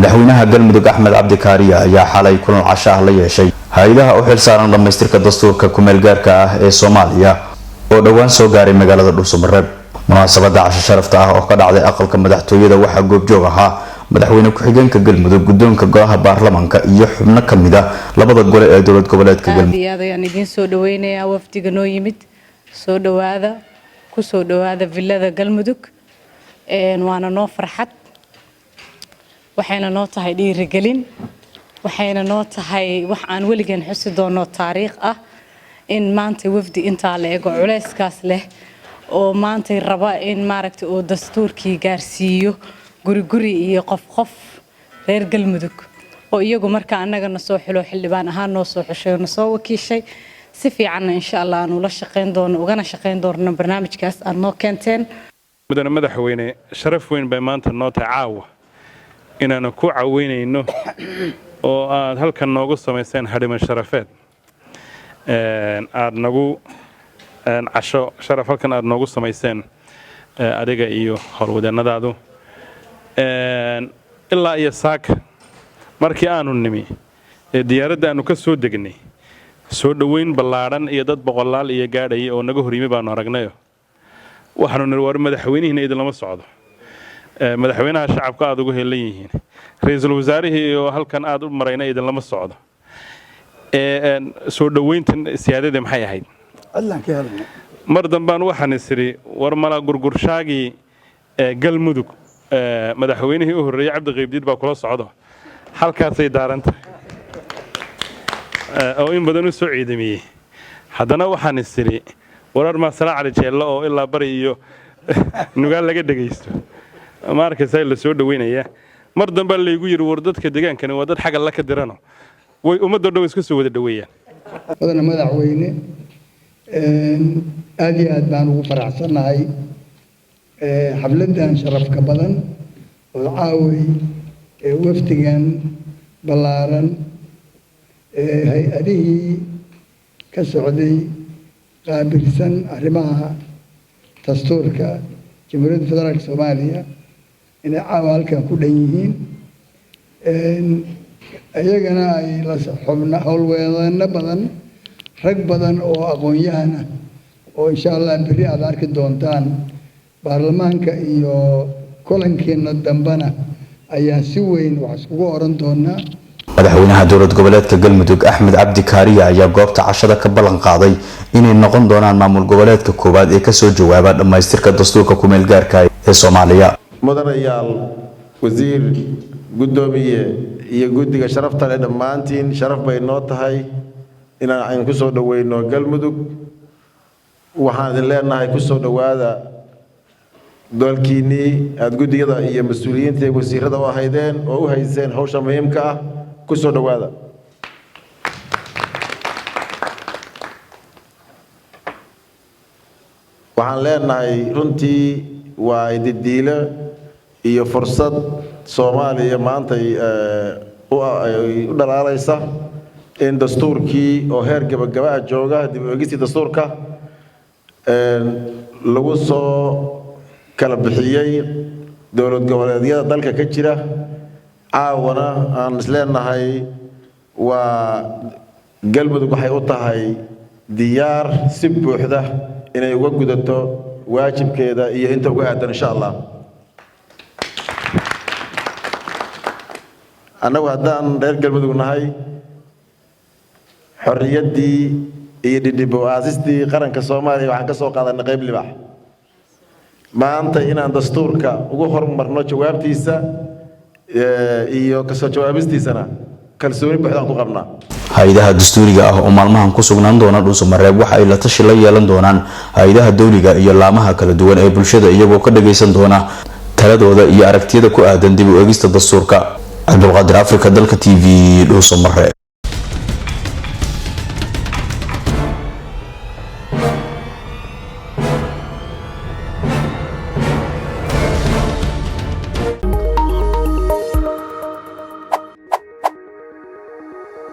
madaxweynaha galmudug Axmed Cabdi Kaariye ayaa xalay kulan casho ah la yeeshay hay'adaha u xilsaaran dhamaystirka dastuurka kumeel gaarka ah ee Soomaaliya oo dhawaan soo gaaray magaalada Dhuusamareeb. munaasabada casho sharafta ah oo ka dhacday aqalka madaxtooyada waxaa goobjoog ahaa madaxweyne ku-xigeenka galmudug, guddoonka golaha baarlamaanka iyo xubno kamid ah labada gole ee dowlad goboleedka galmudug. ayaan idin soo dhaweynayaa wafdiga noo yimid. soo dhawaada ku soo dhawaada villada galmudug. waana noo farxad, waxayna noo tahay dhiirigelin, waxayna noo tahay wax aan weligan xusi doono taariikh ah in maanta wafdi intaa la eego culeyskaas leh oo maanta raba in maaragtay oo dastuurkii gaarsiiyo guri guri iyo qof reer galmudug oo iyagu marka annagana soo xilo xildhibaan ahaan noo soo xushay oo soo wakiishay si fiican insha Allah aanu la shaqeyn doono ugana shaqeyn doono barnaamijkaas aad noo keenteen. madaxweyne sharaf weyn bay maanta noo tahay caawa inaanu ku caawinayno oo aad halkan noogu samayseen hadhimo sharafeed aad nagu casho sharaf halkan aad noogu samayseen adiga iyo howlwadeennadaadu ilaa iyo saaka markii aanu nimi diyaaradda aanu ka soo degnay soo dhaweyn ballaaran iyo dad boqolaal iyo gaadhay oo naga horyimi baanu aragnayo waxaanu nir war madaxweynihiina idin lama socdo madaxweynaha shacabka aad ugu heelan yihiin ra'iisul wasaarihii oo halkan aad u marayna idin lama socdo soo dhaweyntan siyaadada maxay ahayd mar dambaan waxaan isiri war mala gurgurshaagii galmudug madaxweynihii u horeeyay Cabdi Qaybdiid baa kula socdo halkaasay daaranta oo in badan u soo ciidamiyay haddana waxaan isiri warar ma sala cali jeello oo ilaa bari iyo nugaal laga dhageysto markaasay la soo dhaweynaya mar dambe la igu yiri war dadka deegaankani waa dad xaq alla ka dirano way ummadda dhow isku soo wada dhaweeyaan wadana madaxweyne aad iyo aad baan ugu faraxsanahay xafladan sharafka badan oo caaway wafdigan ballaaran hay-adihii ka socday qaabilsan arrimaha dastuurka jamhuuriyadda federaalka Soomaaliya inay caawa halkan ku dhan yihiin ayagana ay la xubna howlwadeeno badan rag badan oo aqoon-yahan ah oo insha Allah bari aad arki doontaan baarlamaanka iyo kulankeena dambana ayaa si weyn wax ugu oran doonaa. madaxweynaha dowlad goboleedka galmudug Axmed Cabdi Kaariye ayaa goobta cashada ka ballan qaaday inay noqon doonaan maamul goboleedka koowaad ee ka soo jawaaba dhamaystirka dastuurka kumeel gaarka ee Soomaaliya. mudanayaal wasiir gudoomiye iyo guddiga sharafta leh dhammaantiin sharaf bay noo tahay inaan ku soo dhaweyno galmudug. waxaan idin leenahay ku soo dhawaada dalkiinii aad guddigada iyo mas'uuliyiinta iyo wasiirada u ahaydeen oo u hayseen hawsha muhiimka ah ku soo dhawaada. waxaan leenahay runtii waa didiilo iyo fursad Soomaaliya maanta u dhalaalaysa in dastuurkii oo heer gabagaba jooga dib u eegista dastuurka lagu soo kala bixiyay dowlad goboleedyada dalka ka jira. caawana aan isleenahay waa galmudug waxay u tahay diyaar si buuxda inay uga gudato waajibkeeda iyo inta uga aadan insha Allah. annagu haddaan reer galmudug nahay xorriyaddii iyo dib u aasistii qaranka Soomaaliya waxaan ka soo qaadanay qayb libax. maanta inaan dastuurka ugu horumarno jawaabtiisa iyo ka soo jawaabistiisana kalsooni buuxda ku qabnaa. hay'adaha dastuuriga ah oo maalmahan ku sugnaan doona Dhuusamareeb waxa ay la tashi la yeelan doonaan hay'adaha dawliga iyo laamaha kala duwan ee bulshada iyagoo ka dhageysan doona taladooda iyo aragtiyada ku aadan dib u eegista dastuurka. Cabdulqaadir Afrika dalka TV Dhuusamareeb.